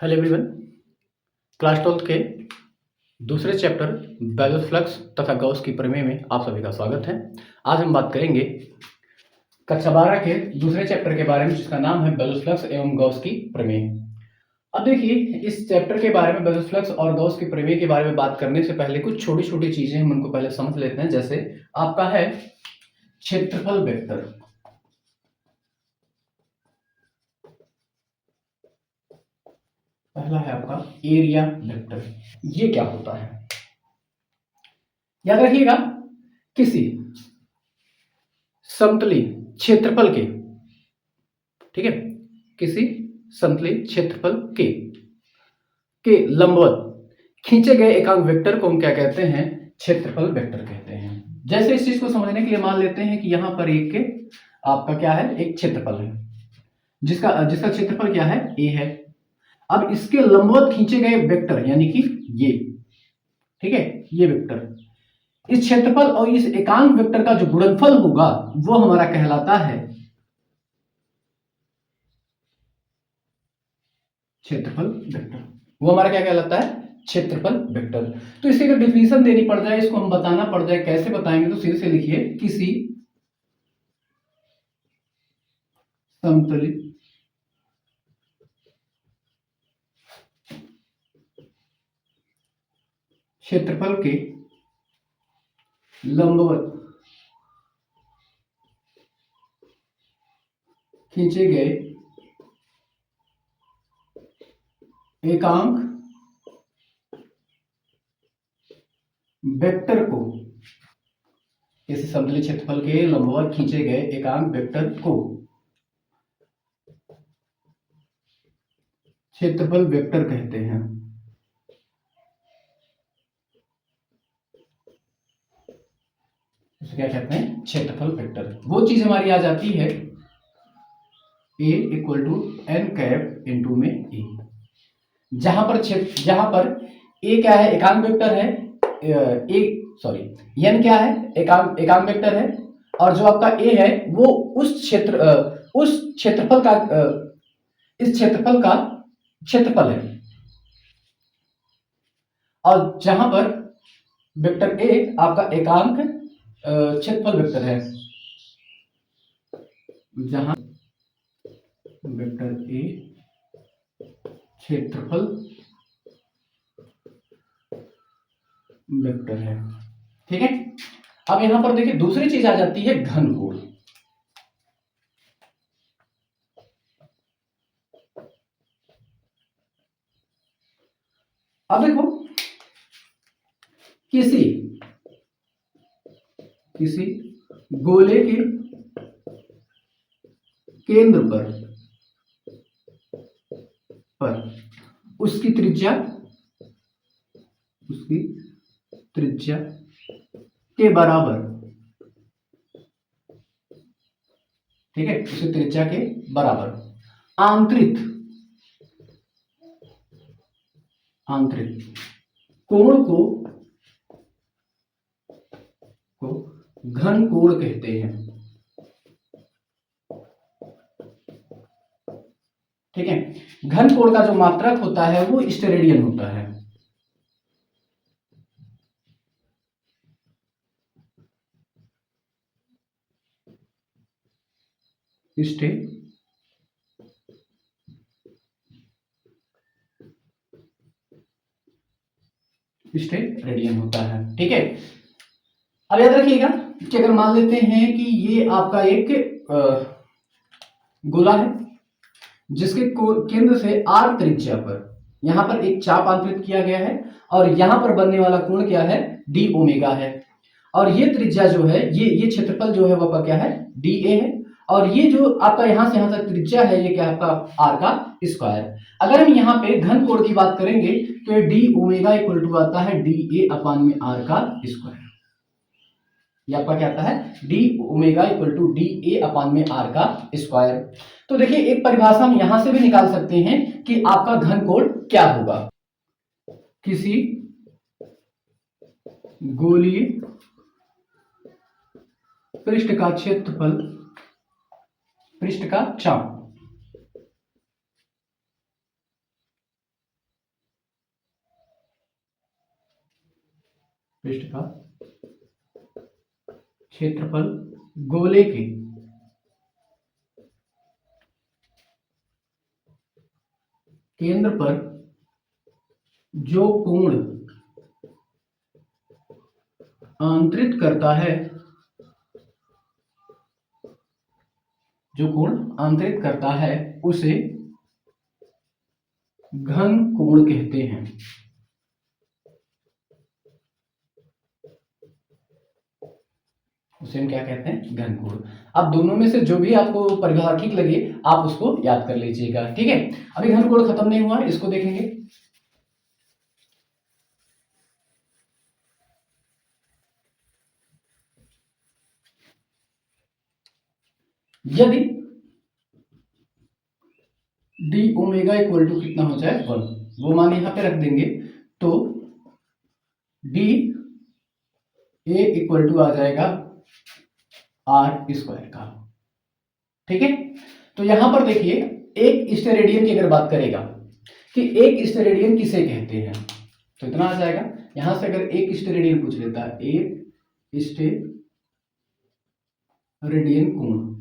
Hello everyone. Class 12 के दूसरे chapter Bezos flux तथा गॉस की प्रमेय में आप सभी का स्वागत है। आज हम बात करेंगे कक्षा 12 के दूसरे चैप्टर के बारे में, जिसका नाम है बेजोस फ्लक्स एवं गॉस की प्रमेय। अब देखिए, इस चैप्टर के बारे में, बेजोस फ्लक्स और गॉस की प्रमेय के बारे में बात करने से पहले कुछ छोटी छोटी चीजें हम उनको पहले समझ लेते हैं। जैसे आपका है क्षेत्रफल वेक्टर। पहला है आपका एरिया वेक्टर। ये क्या होता है, याद रखिएगा। किसी समतली क्षेत्रफल के, ठीक है, किसी समतली क्षेत्रफल के लंबवत खींचे गए एकांक वेक्टर को हम क्या कहते हैं? क्षेत्रफल वेक्टर कहते हैं। जैसे इस चीज को समझने के लिए मान लेते हैं कि यहां पर एक आपका क्या है, एक क्षेत्रफल है जिसका जिसका क्षेत्रफल क्या है, ए है। अब इसके लंबवत खींचे गए वेक्टर यानी कि ये, ठीक है, ये वेक्टर, इस क्षेत्रफल और इस एकांक वेक्टर का जो गुणनफल होगा वो हमारा कहलाता है क्षेत्रफल वेक्टर। वो हमारा क्या कहलाता है? क्षेत्रफल वेक्टर। तो इसकी अगर डिफिनीशन देनी पड़ जाए, इसको हम बताना पड़ जाए, कैसे बताएंगे? तो सीधे से लिखिए, किसी समतलित क्षेत्रफल के लंबवत खींचे गए एकांक वेक्टर को, किसी समतलित क्षेत्रफल के लंबवत खींचे गए एकांक वेक्टर को क्षेत्रफल वेक्टर कहते हैं। इसे क्या कहते हैं? क्षेत्रफल वेक्टर। वो चीज हमारी आ जाती है A equal to N cap into में ए, जहां पर ए क्या है? एकांक वेक्टर है। एन क्या है? एकांक वेक्टर है। और जो आपका ए है वो उस क्षेत्रफल का इस क्षेत्रफल का क्षेत्रफल है। और जहां पर वेक्टर ए आपका एकांक क्षेत्रफल वेक्टर है, जहां वेक्टर ए क्षेत्रफल वेक्टर है, ठीक है। अब यहां पर देखिए, दूसरी चीज आ जाती है घनकोण। अब देखो, किसी गोले के केंद्र पर उसकी त्रिज्या के बराबर, ठीक है, उसकी त्रिज्या के बराबर आंतरिक कोण को घन कोण कहते हैं, ठीक है। घन कोण का जो मात्रक होता है वो स्टेरेडियन होता है। स्टेरेडियन होता है, ठीक है। अब याद रखिएगा कि अगर मान लेते हैं कि ये आपका एक गोला है जिसके केंद्र से आर त्रिज्या पर यहां पर एक चाप आंतरित किया गया है, और यहां पर बनने वाला कोण क्या है? डी ओमेगा है। और ये त्रिज्या जो है, ये क्षेत्रफल जो है वो आपका क्या है? डी ए है। और ये जो आपका यहां से यहां तक त्रिज्या है, ये क्या है? आपका आर का स्क्वायर। अगर हम यहाँ पे घन कोण की बात करेंगे तो डी ओमेगा इक्वल टू आता है डी ए अपान में आर का स्क्वायर। ये आपका क्या आता है? D omega equal to D A upon में आर का स्क्वायर। तो देखिए, एक परिभाषा हम यहां से भी निकाल सकते हैं कि आपका घन कोण क्या होगा। किसी गोलीय पृष्ठ का क्षेत्रफल, पृष्ठ का चाप, पृष्ठ का क्षेत्रफल गोले के केंद्र पर जो कोण आंतरित करता है, जो कोण आंतरित करता है उसे घन कोण कहते हैं। उसे हम क्या कहते हैं? घन कोण। अब दोनों में से जो भी आपको परिभाषा ठीक लगे आप उसको याद कर लीजिएगा, ठीक है। अभी घन कोण खत्म नहीं हुआ, इसको देखेंगे। यदि डी ओमेगा इक्वल टू कितना हो जाए 1, वो मान यहां पे रख देंगे, तो डी ए इक्वल टू आ जाएगा आर स्क्वायर का, ठीक है। तो यहां पर देखिए एक स्टेरेडियन की अगर बात करेगा कि एक स्टेरेडियन किसे कहते हैं, तो इतना आ जाएगा। यहां से अगर एक स्टेरेडियन पूछ लेता है, एक स्टेरेडियन कोण,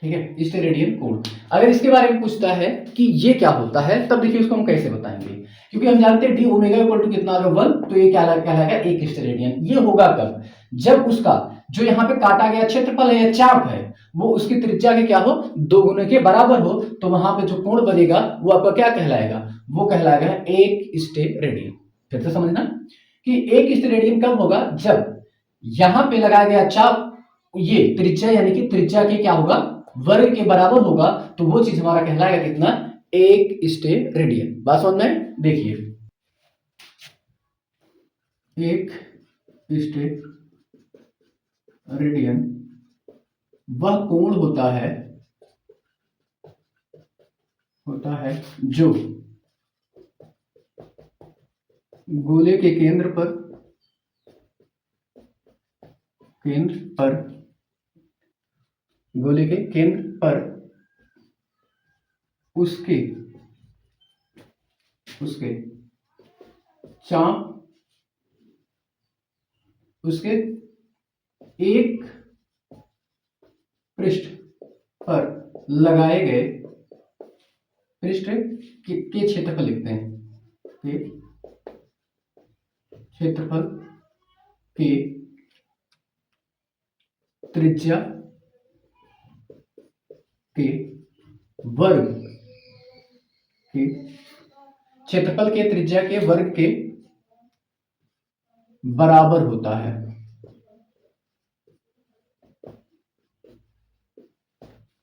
ठीक है, स्टेरेडियन कोण। अगर इसके बारे में पूछता है कि ये क्या होता है, तब देखिए उसको हम कैसे बताएंगे, क्योंकि हम जानते हैं डी ओमेगा इक्वल टू कितना होगा 1, तो ये क्या कहलाएगा? एक स्टेरेडियन। ये होगा कब? जब उसका जो यहाँ पे काटा गया क्षेत्रफल है या चाप है वो उसकी त्रिज्या के क्या हो? 2 गुने के बराबर हो, तो वहां पे जो कोण बनेगा वो आपका क्या कहलाएगा? वो कहलाएगा एक स्टेरेडियन। फिर से समझना कि एक स्टेरेडियन कब होगा? जब यहां पे लगाया गया चाप ये त्रिज्या यानी कि त्रिज्या के क्या होगा? वर्ग के बराबर होगा, तो वो चीज हमारा कहलाएगा कितना? एक स्टेरेडियन। बात समझ में? देखिए एक स्टेरेडियन वह कोण होता है जो गोले के केंद्र पर गोले के केंद्र पर उसके चाप उसके एक पृष्ठ पर लगाए गए पृष्ठ के क्षेत्रफल लिखते हैं, के क्षेत्रफल के त्रिज्या के वर्ग के क्षेत्रफल के त्रिज्या के वर्ग के बराबर होता है,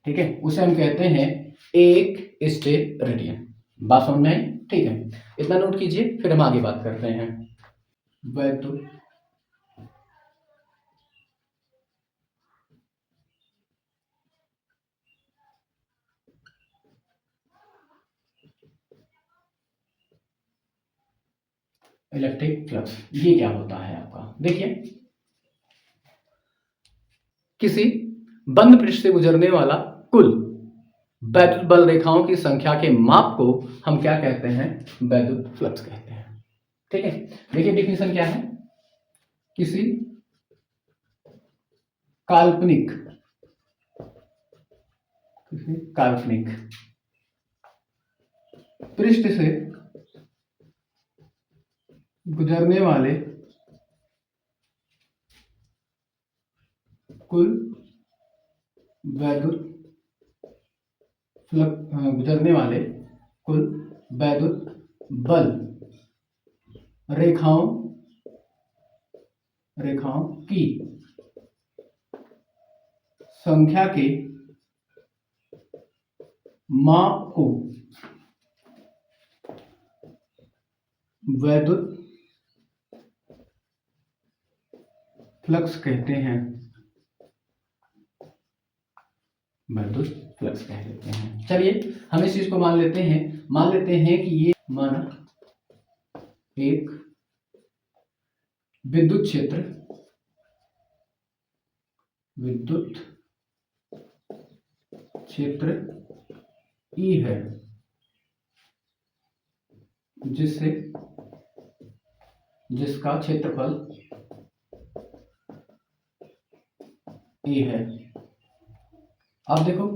ठीक है। उसे हम कहते हैं एक स्टेरेडियन। बात समझ में आई? ठीक है, इतना नोट कीजिए, फिर हम आगे बात करते हैं। वैद्युत इलेक्ट्रिक फ्लक्स ये क्या होता है आपका? देखिए किसी बंद पृष्ठ से गुजरने वाला कुल वैद्युत बल रेखाओं की संख्या के माप को हम क्या कहते हैं? वैद्युत फ्लक्स कहते हैं, ठीक है। देखिए डिफिनेशन क्या है? किसी काल्पनिक पृष्ठ से गुजरने वाले कुल वैद्युत बल रेखाओं की संख्या के माप को वैद्युत फ्लक्स कहते हैं, वैद्युत फ्लक्स कह लेते हैं। चलिए हम इस चीज को मान लेते हैं कि ये माना एक विद्युत क्षेत्र E है, जिससे जिसका क्षेत्रफल ए है। अब देखो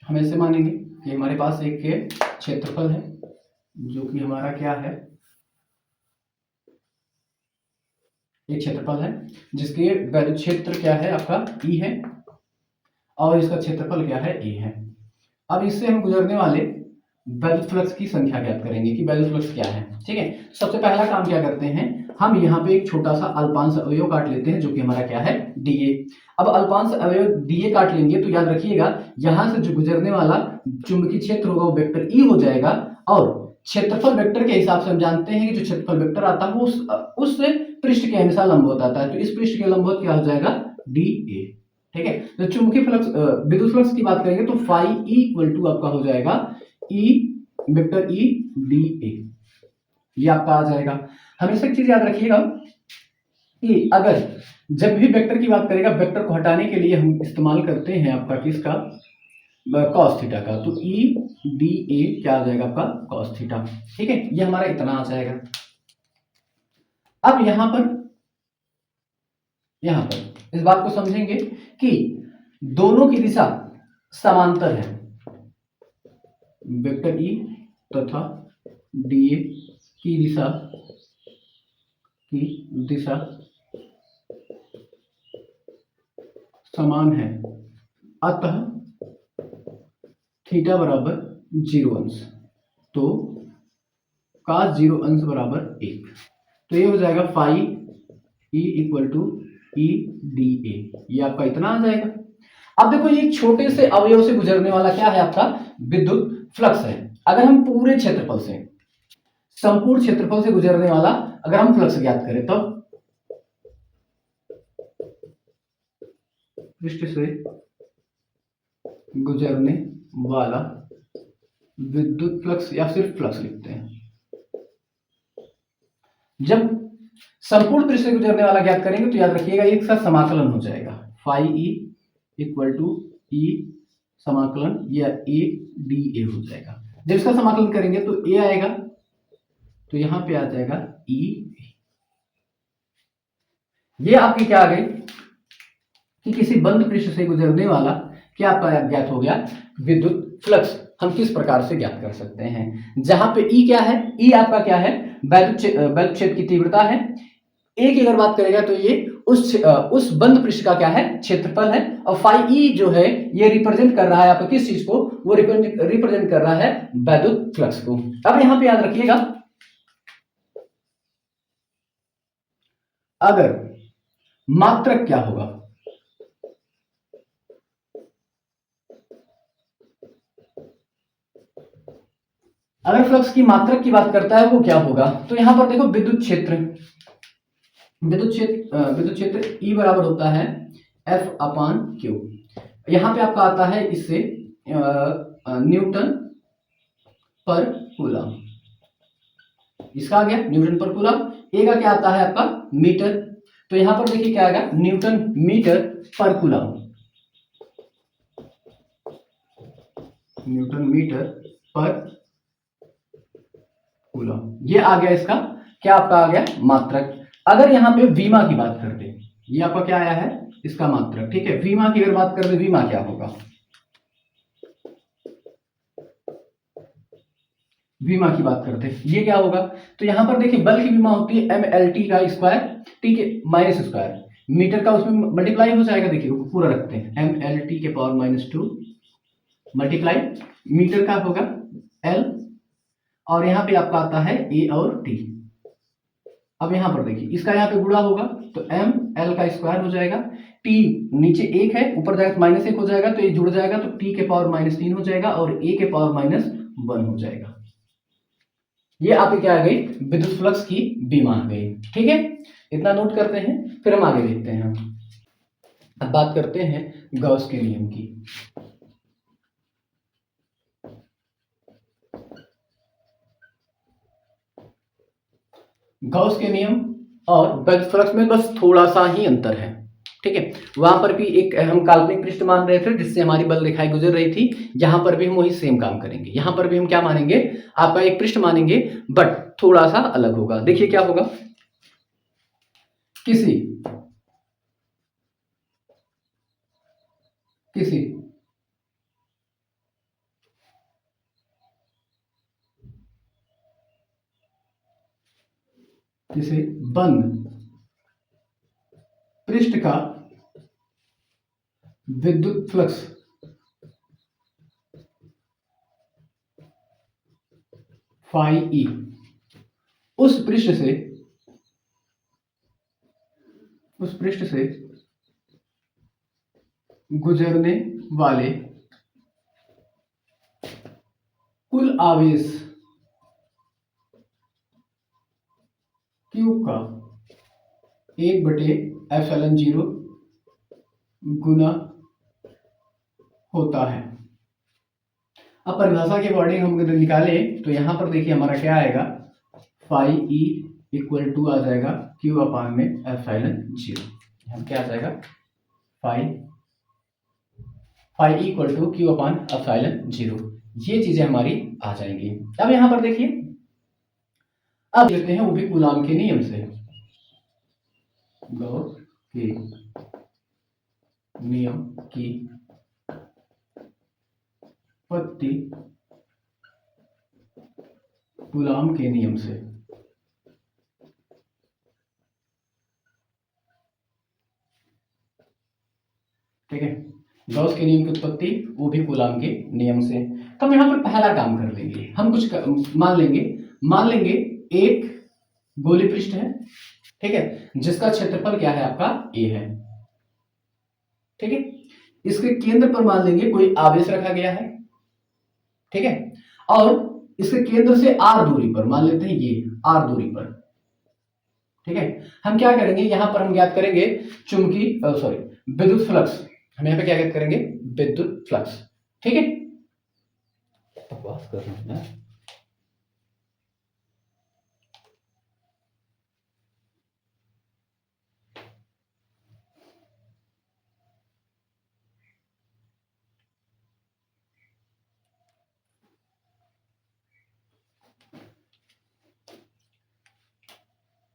हम ऐसे मानेंगे कि हमारे पास एक क्षेत्रफल है जो कि हमारा क्या है, एक क्षेत्रफल है जिसके वैल्यू क्षेत्र क्या है आपका ई है और इसका क्षेत्रफल क्या है ए है। अब इससे हम गुजरने वाले वैल्यूज फ्लक्स की संख्या ज्ञात करेंगे कि वैल्यूज फ्लक्स क्या है। ठीक है, सबसे पहला काम क्या करते हैं, हम यहाँ पे एक छोटा सा अल्पांश अवयव काट लेते हैं जो कि हमारा क्या है डीए। अब अल्पांश अवयव डीए काट लेंगे तो याद रखिएगा यहां से जो गुजरने वाला चुंबकीय क्षेत्र होगा वो वेक्टर ई हो जाएगा और क्षेत्रफल वेक्टर के हिसाब से हम जानते हैं कि जो क्षेत्रफल वेक्टर आता है वो उस पृष्ठ के हमेशा लंबवत आता है, तो इस पृष्ठ के लंबवत क्या हो जाएगा डी ए। ठीक है, तो चुंबकीय फ्लक्स विद्युत फ्लक्स की बात करेंगे तो फाई ई इक्वल टू आपका हो जाएगा E vector E D A, ये आपका आ जाएगा। हमेशा एक चीज याद रखिएगा कि अगर जब भी वेक्टर की बात करेगा वेक्टर को हटाने के लिए हम इस्तेमाल करते हैं आपका किसका, कॉस थीटा का, तो ई डी ए क्या आ जाएगा आपका कॉस थीटा। ठीक है, ये हमारा इतना आ जाएगा। अब यहां पर इस बात को समझेंगे कि दोनों की दिशा समांतर है, वेक्टर ई तथा डी ए की दिशा समान है, अतः थीटा बराबर 0 अंश, तो cos 0 अंश बराबर 1, तो ये हो जाएगा phi E equal to E D A, ये आपका इतना आ जाएगा। अब देखो ये छोटे से अवयव से गुजरने वाला क्या है आपका विद्युत फ्लक्स है। अगर हम पूरे क्षेत्रफल से, संपूर्ण क्षेत्रफल से गुजरने वाला अगर हम फ्लक्स ज्ञात करें तो पृष्ठ से गुजरने वाला विद्युत फ्लक्स या सिर्फ फ्लक्स लिखते हैं। जब संपूर्ण पृष्ठ से गुजरने वाला ज्ञात करेंगे तो याद रखिएगा एक साथ समाकलन हो जाएगा, फाई ई इक्वल टू ई समाकलन या ए डी ए हो जाएगा। जब इसका समाकलन करेंगे तो ए आएगा, तो यहां पे आ जाएगा ई। ये आपकी क्या आ गई कि किसी बंद पृष्ठ से गुजरने वाला क्या आपका ज्ञात हो गया विद्युत फ्लक्स। हम किस प्रकार से ज्ञात कर सकते हैं, जहां पे ई क्या है, ई आपका क्या है वैद्युत क्षेत्र की तीव्रता है। ए की अगर बात करेगा तो ये उस बंद पृष्ठ का क्या है क्षेत्रफल है, और फाई ई जो है ये रिप्रेजेंट कर रहा है आपका किस चीज को, वो रिप्रेजेंट कर रहा है वैद्युत फ्लक्स को। अब यहां पे याद रखिएगा अगर मात्रक क्या होगा, अगर फ्लक्स की मात्रक की बात करता है वो क्या होगा, तो यहां पर देखो विद्युत क्षेत्र E बराबर होता है F अपान क्यू। यहां पे आपका आता है इससे न्यूटन पर कूलम, इसका आ गया न्यूटन पर कूलम। ए का क्या आता है आपका मीटर, तो यहां पर देखिए क्या आएगा न्यूटन मीटर पर कूलम, न्यूटन मीटर पर कूलम, ये आ गया इसका क्या आपका आ गया मात्रक। अगर यहाँ पे वीमा की बात करते हैं, ये आपका क्या आया है इसका मात्रक। ठीक है, वीमा की अगर बात करते वीमा क्या होगा, वीमा की बात करते हैं ये क्या होगा, तो यहां पर देखिए बल की विमा होती है mlt का स्क्वायर, ठीक है माइनस स्क्वायर, मीटर का उसमें मल्टीप्लाई हो जाएगा, देखिए पूरा रखते हैं mlt के पावर -2 मल्टीप्लाई मीटर का होगा l, और यहाँ पे आपका आता है a और t। अब यहाँ पर देखिए इसका यहाँ पे गुणा होगा तो m l का स्क्वायर हो जाएगा, t नीचे 1 है ऊपर जाएगा तो -1 हो जाएगा, तो ये जुड़ जाएगा तो t के पावर -3 हो जाएगा और a के पावर -1 हो जाएगा। ये आपकी क्या आ गई विद्युत फ्लक्स की बीमा आ गई। ठीक है, इतना नोट करते हैं, फिर हम आगे देखते हैं। अब बात करते हैं गॉस के नियम की। गॉस के नियम और विद्युत फ्लक्स में बस थोड़ा सा ही अंतर है। ठीक है, वहां पर भी एक हम काल्पनिक पृष्ठ मान रहे थे जिससे हमारी बल रेखाएं गुजर रही थी, यहां पर भी हम वही सेम काम करेंगे। यहां पर भी हम क्या मानेंगे आपका एक पृष्ठ मानेंगे बट थोड़ा सा अलग होगा। देखिए क्या होगा, किसी किसी किसी बंद पृष्ठ का विद्युत फ्लक्स फाई ई उस पृष्ठ से गुजरने वाले कुल आवेश क्यू का 1/ε0 गुना होता है। अब परिभाषा के अकॉर्डिंग हम अगर निकालें तो यहां पर देखिए हमारा क्या आएगा, फाई ई इक्वल टू आ जाएगा क्यू अपान में ε0। हम क्या आ जाएगा, फाई इक्वल टू क्यू अपान ε0। ये चीजें हमारी आ जाएंगी। अब यहां पर देखिए, अब लेते हैं वो भी कूलाम के नियम से, गॉस के नियम की उत्पत्ति कूलाम के नियम से। ठीक है, गॉस के नियम की उत्पत्ति वो भी कूलाम के नियम से। तो हम यहां पर पहला काम कर लेंगे, हम कुछ मान लेंगे एक गोली पृष्ठ है, ठीक है, जिसका क्षेत्रफल क्या है आपका ए है। ठीक है, इसके केंद्र पर मान लेंगे कोई आवेश रखा गया है, ठीक है, और इसके केंद्र से आर दूरी पर मान लेते हैं ये आर दूरी पर। ठीक है, हम क्या करेंगे, यहां पर हम ज्ञात करेंगे विद्युत फ्लक्स। हम यहां पे क्या ज्ञात करेंगे, विद्युत फ्लक्स। ठीक है, बकवास कर रहा हूं।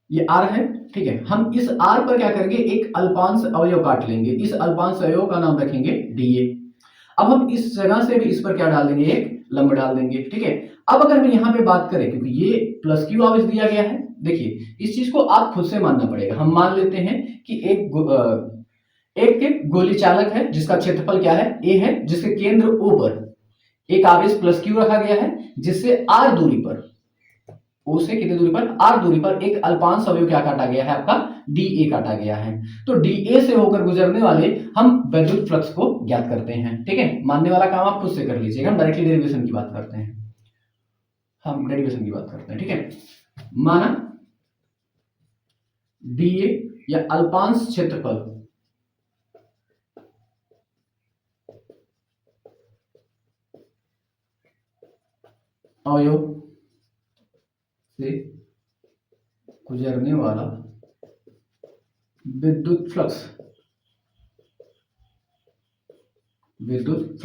ये आर है, ठीक है, हम इस आर पर क्या करेंगे, एक अल्पांश अवयव काट लेंगे, इस अल्पांश अवयव का नाम रखेंगे डीए। अब हम इस जगह से भी इस पर क्या डाल देंगे, एक लंब डाल देंगे। ठीक है, अब अगर हम यहाँ पे बात करें, क्योंकि ये प्लस क्यू आवेश दिया गया है, देखिए इस चीज को आप खुद से मानना पड़ेगा। हम मान लेते हैं कि एक गोली चालक है जिसका क्षेत्रफल क्या है, ए है, जिसके केंद्र ओ पर एक आवेश प्लस क्यू रखा गया है, जिससे आर दूरी पर, ओ से कितनी दूरी पर, आर दूरी पर एक अल्पांश अवयव क्या काटा गया है आपका, डी ए काटा गया है। तो डी ए से होकर गुजरने वाले हम विद्युत फ्लक्स को ज्ञात करते हैं। ठीक है, मानने वाला काम आप खुद से कर लीजिएगा, हम डायरेक्टली डेरिवेशन की बात करते हैं, ठीक है। माना डी ए या अल्पांश क्षेत्रफल अवयव से गुजरने वाला विद्युत फ्लक्स। अब विद्युत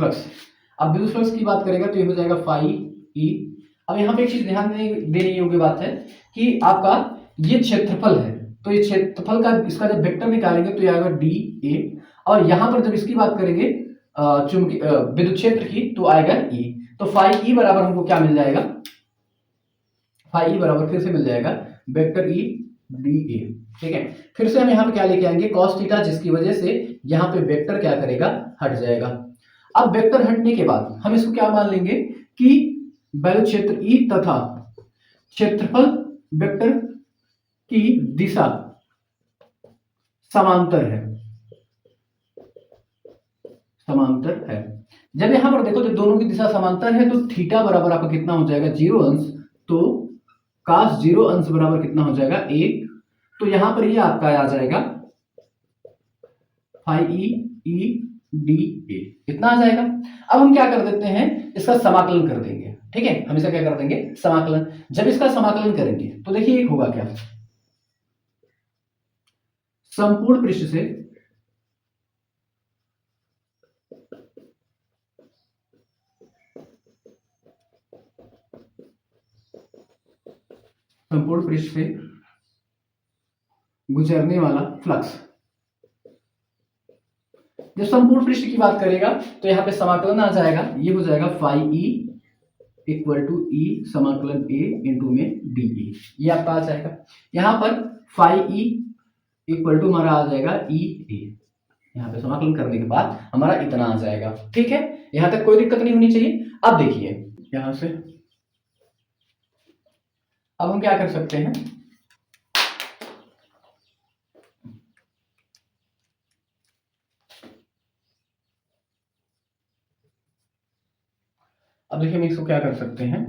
फ्लक्स की बात करेगा तो ये हो जाएगा फाई ई। अब यहाँ पे एक चीज ध्यान देने योग्य बात है कि आपका ये क्षेत्रफल है, तो ये क्षेत्रफल का इसका जब वेक्टर निकालेंगे तो ये आएगा डी ए, और यहां पर जब इसकी बात करेंगे चुंबकीय विद्युत क्षेत्र की तो आएगा ई। तो फाई ई बराबर हमको क्या मिल जाएगा, फाई ई बराबर फिर से मिल जाएगा वेक्टर ई डी ए। ठीक है, फिर से हम यहाँ पे क्या लेके आएंगे, कॉस थीटा, जिसकी वजह से यहाँ पे वेक्टर क्या करेगा, हट जाएगा। अब वेक्टर हटने के बाद हम इसको क्या मान लेंगे कि विद्युत क्षेत्र ई तथा क्षेत्रफल वेक्टर की दिशा समांतर है। जब यहां पर देखो, जब दोनों की दिशा समांतर है तो थीटा बराबर आपका कितना हो जाएगा, 0 अंश, तो cos 0 अंश बराबर कितना हो जाएगा, 1। तो यहां पर ये आपका आ जाएगा फाई ई डी ए, इतना आ जाएगा। अब हम क्या कर देते हैं, इसका समाकलन कर देंगे। ठीक है, हम इसका क्या कर देंगे, समाकलन। जब इसका समाकलन करेंगे तो देखिए एक होगा क्या, संपूर्ण पृष्ठ से गुजरने वाला फ्लक्स। जब संपूर्ण पृष्ठ की बात करेगा तो यहाँ पे समाकलन आ जाएगा, ये हो जाएगा फाई ई इक्वल टू ई समाकलन ए इंटू में डी ए, ये आपका आ जाएगा। यहाँ पर फाई ई इक्वल टू हमारा आ जाएगा ई ए, यहाँ पे समाकलन करने के बाद हमारा इतना आ जाएगा। ठीक है, यहाँ तक कोई दिक्कत नहीं होनी चाहिए। अब देखिए यहां से अब हम क्या कर सकते हैं, अब देखिए हम इसको क्या कर सकते हैं,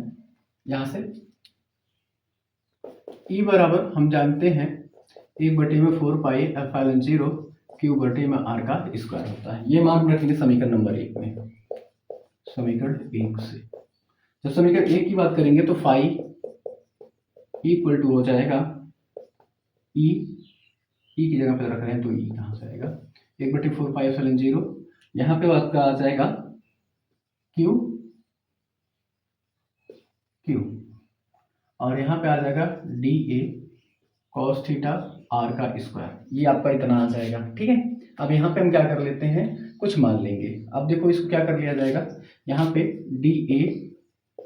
यहां से E बराबर हम जानते हैं 1/4 एप्सिलॉन 0 Q बटे में R का स्क्वायर होता है। ये मान रखेंगे समीकरण नंबर 1 में, समीकरण 1 से। जब समीकरण 1 की बात करेंगे तो फाई इक्वल टू हो जाएगा ई की जगह पे रख रहे हैं तो ई कहाँ से आएगा 1/4 एप्सिलॉन 0, यहाँ पे आपका आ जाएगा क्यू और यहाँ पे आ जाएगा D A cos theta R का स्क्वायर, ये आपका इतना आ जाएगा। ठीक है, अब यहाँ पे हम क्या कर लेते हैं, कुछ मान लेंगे। अब देखो इसको क्या कर लिया जाएगा, यहाँ पे डी ए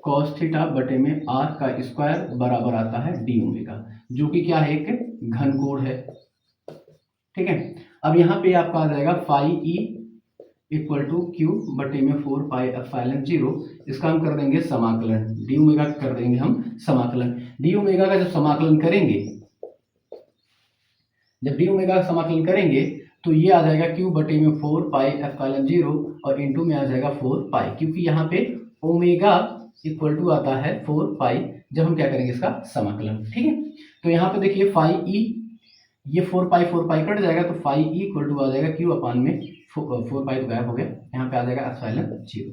कॉस थीटा बटे में आर का स्क्वायर बराबर आता है डी ओमेगा, जो कि क्या है, एक घन कोण है। ठीक है, अब यहाँ पे आपका आ जाएगा phi E equal to Q बटे में 4 एप्सिलॉन 0, इसका हम कर देंगे समाकलन, डी ओमेगा कर देंगे हम समाकलन। डी ओमेगा का जब समाकलन करेंगे, जब डी ओमेगा का समाकलन करेंगे तो ये आ जाएगा क्यू बटे में 4 एप्सिलॉन 0 और इनटू में आ जाएगा 4 क्योंकि यहाँ पे ओमेगा इक्वल टू आता है 4 जब हम क्या करेंगे इसका समाकलन। ठीक है, तो यहाँ पे देखिए फाई ई, ये 4 कट जाएगा तो फाई ई इक्वल टू आ जाएगा क्यू अपान में 4 तो गायब हो गया, यहाँ पे आ जाएगा एप्सिलॉन 0।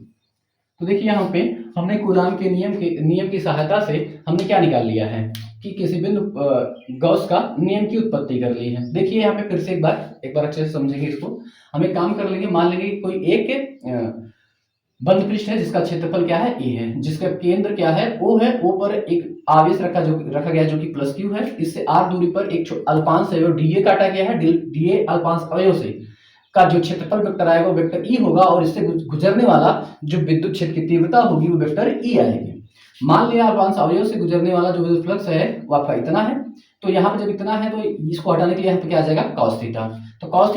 तो देखिए यहाँ पे हमने कूलाम के नियम की सहायता से हमने क्या निकाल लिया है कि किसी बिंदु गॉस का नियम की उत्पत्ति कर ली है। देखिए यहाँ पे फिर से एक बार अच्छे से समझेंगे इसको। हम एक काम कर लेंगे, मान लेंगे कोई एक बंद पृष्ठ है जिसका क्षेत्रफल क्या है, ए है, जिसका केंद्र क्या है, ओ है। ओ पर एक आवेश रखा गया जो कि प्लस क्यू है। इससे आर दूरी पर एक अल्पांश अवयव डीए काटा गया है। डीए अल्पांश अवयव से का जो क्षेत्रफल वेक्टर आएगा वो वेक्टर ई होगा और इससे गुजरने वाला जो विद्युत क्षेत्र की तीव्रता होगी वो वेक्टर ई आएगी। मान लिया अल्पांश अवयव से गुजरने वाला जो विद्युत फ्लक्स है वो आपका इतना है, तो यहाँ पे जब इतना है तो इसको हटाने के लिए यहाँ पे क्या आ जाएगा cos थीटा। तो cos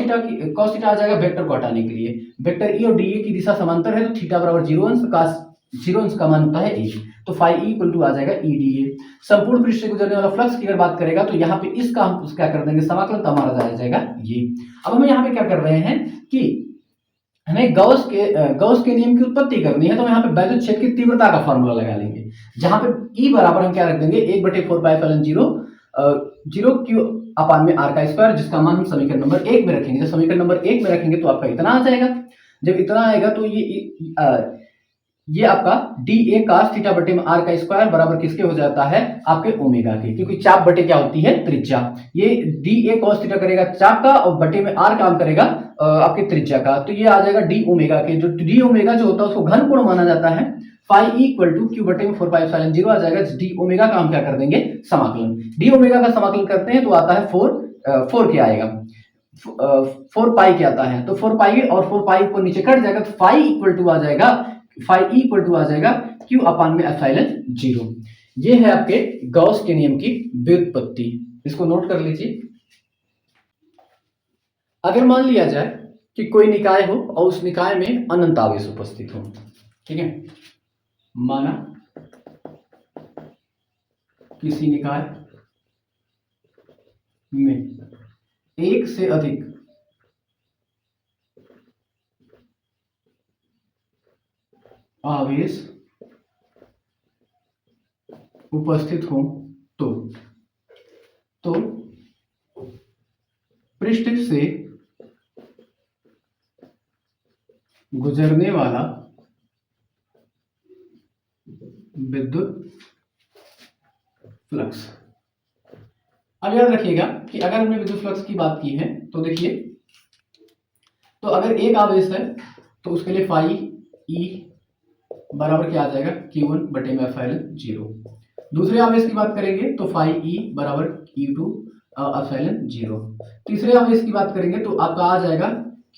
थीटा आ जाएगा वेक्टर को हटाने के लिए। वेक्टर ई और डी ए की दिशा समांतर है तो थीटा बराबर 0 अंश का मान होता है ए, तो फाई ई इक्वल टू आ जाएगा ई डी ए। संपूर्ण पृष्ठ से गुजरने वाला फ्लक्स की अगर बात करेगा तो यहाँ पे इसका हम क्या कर देंगे समाकलन, तो हमारा आ जाएगा ये। अब हम यहाँ पे क्या कर रहे हैं कि हमें गॉस के नियम की उत्पत्ति करनी है, तो यहाँ पे वैद्युत क्षेत्र की तीव्रता का फॉर्मूला लगा लेंगे, जहां पे ई बराबर हम क्या रख देंगे 1/4 एप्सिलॉन 0 क्यू अपान में आर का स्क्वायर, जिसका मान हम समीकरण नंबर 1 में रखेंगे। जब समीकरण नंबर 1 में रखेंगे तो आपका इतना आ जाएगा। जब इतना आएगा तो ये आपका डी ए cos थीटा बटे में आर का स्क्वायर बराबर किसके हो जाता है, आपके ओमेगा के, क्योंकि चाप बटे क्या होती है, त्रिज्या। ये डी ए cos थीटा करेगा चाप का और बटे में आर काम करेगा आपके त्रिज्या का, तो ये आ जाएगा डी ओमेगा के। जो डी ओमेगा जो होता है उसको घन कोण माना जाता है। Phi E equal to Q बटे में 4 एप्सिलॉन 0 आ जाएगा। डी ओमेगा का हम क्या कर देंगे, समाकलन। डी ओमेगा का समाकलन करते हैं तो आता है 4 क्या आएगा, 4 पाई क्या आता है, तो 4 पाई और 4 पाई को नीचे कट जाएगा तो फाई इक्वल टू आ जाएगा, फाई ई इक्वल टू आ जाएगा क्यू अपान में एप्सिलॉन 0। ये है आपके गॉस के नियम की व्युत्पत्ति, इसको नोट कर लीजिए। अगर मान लिया जाए कि कोई निकाय हो और उस निकाय में अनंत आवेश उपस्थित हो, ठीक है, माना किसी निकाय में एक से अधिक आवेश उपस्थित हो तो पृष्ठ से गुजरने वाला विद्युत फ्लक्स। अब याद रखिएगा कि अगर हमने विद्युत फ्लक्स की बात की है तो देखिए, तो अगर एक आवेश है तो उसके लिए फाई ई बराबर क्या आ जाएगा, Q1 बटे में एप्सिलॉन 0। दूसरे आवेश की बात करेंगे तो फाई ई बराबर Q2 एप्सिलॉन 0। तीसरे आवेश की बात करेंगे तो आपका आ जाएगा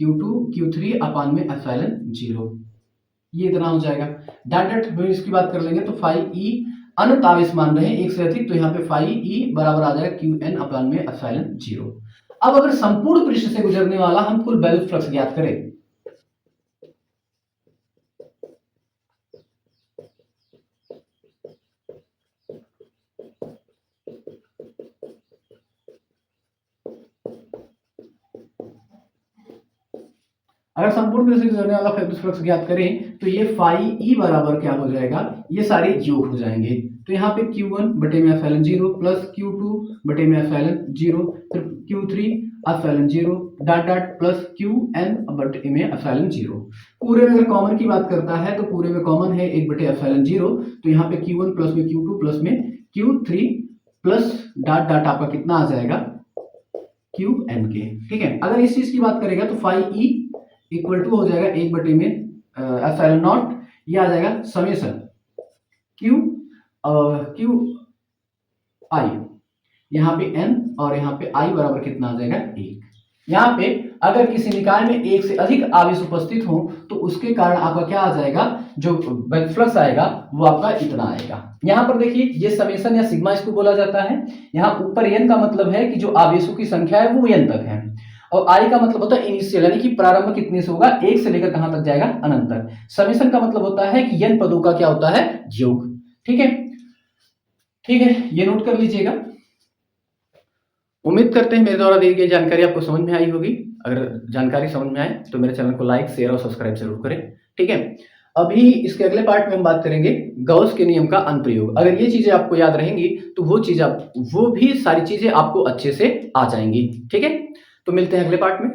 Q2 Q3 अपान में एप्सिलॉन 0, ये इतना हो जाएगा। डॉट डॉट इसकी बात कर लेंगे तो फाई ई अनंत आवेश मान रहे हैं एक से अधिक, तो यहाँ पे फाई ई बराबर आ जाएगा Qn अपान में एप्सिलॉन 0। अब अगर संपूर्ण पृष्ठ से गुजरने वाला हम कुल बैलेंस फ्लक्स ज्ञात करें, अगर संपूर्ण पृष्ठ से गुजरने वाला बैलेंस फ्लक्स ज्ञात करें तो ये फाई ई बराबर क्या हो जाएगा, ये सारे योग हो जाएंगे। तो यहाँ पे Q1 बटे में एप्सिलॉन 0 प्लस Q2 बटे में एप्सिलॉन 0, फिर Q3 epsilon 0 dot dot plus Qn बटे में एप्सिलॉन 0। पूरे में अगर कॉमन की बात करता है तो पूरे में कॉमन है 1 बटे एप्सिलॉन 0, तो यहाँ पे Q1 प्लस में Q2 प्लस में Q3 प्लस डॉट डॉट आपका कितना आ जाएगा Qn के। ठीक है, अगर इस चीज की बात करेगा तो फाई ई इक्वल टू हो जाएगा 1 बटे में एप्सिलॉन नॉट, ये आ जाएगा समेशन क्यू आई, यहाँ पे n और यहाँ पे i बराबर कितना आ जाएगा 1। यहाँ पे अगर किसी निकाय में एक से अधिक आवेश उपस्थित हो तो उसके कारण आपका क्या आ जाएगा, जो बैलेंस फ्लक्स आएगा वो आपका इतना आएगा। यहाँ पर देखिए ये समेशन या सिग्मा इसको बोला जाता है। यहाँ ऊपर n का मतलब है कि जो आवेशों की संख्या है वो n तक है, और i का मतलब होता है इनिशियल, यानी कि प्रारंभ कितने से होगा, 1 से लेकर कहां तक जाएगा, अनंत तक। समेशन का मतलब होता है कि n पदों का क्या होता है, योग। ठीक है, ठीक है, ये नोट कर लीजिएगा। उम्मीद करते हैं मेरे द्वारा दी गई जानकारी आपको समझ में आई होगी। अगर जानकारी समझ में आए तो मेरे चैनल को लाइक शेयर और सब्सक्राइब जरूर करें। ठीक है, अभी इसके अगले पार्ट में हम बात करेंगे गॉस के नियम का अनुप्रयोग। अगर ये चीजें आपको याद रहेंगी तो वो भी सारी चीजें आपको अच्छे से आ जाएंगी। ठीक है, तो मिलते हैं अगले पार्ट में।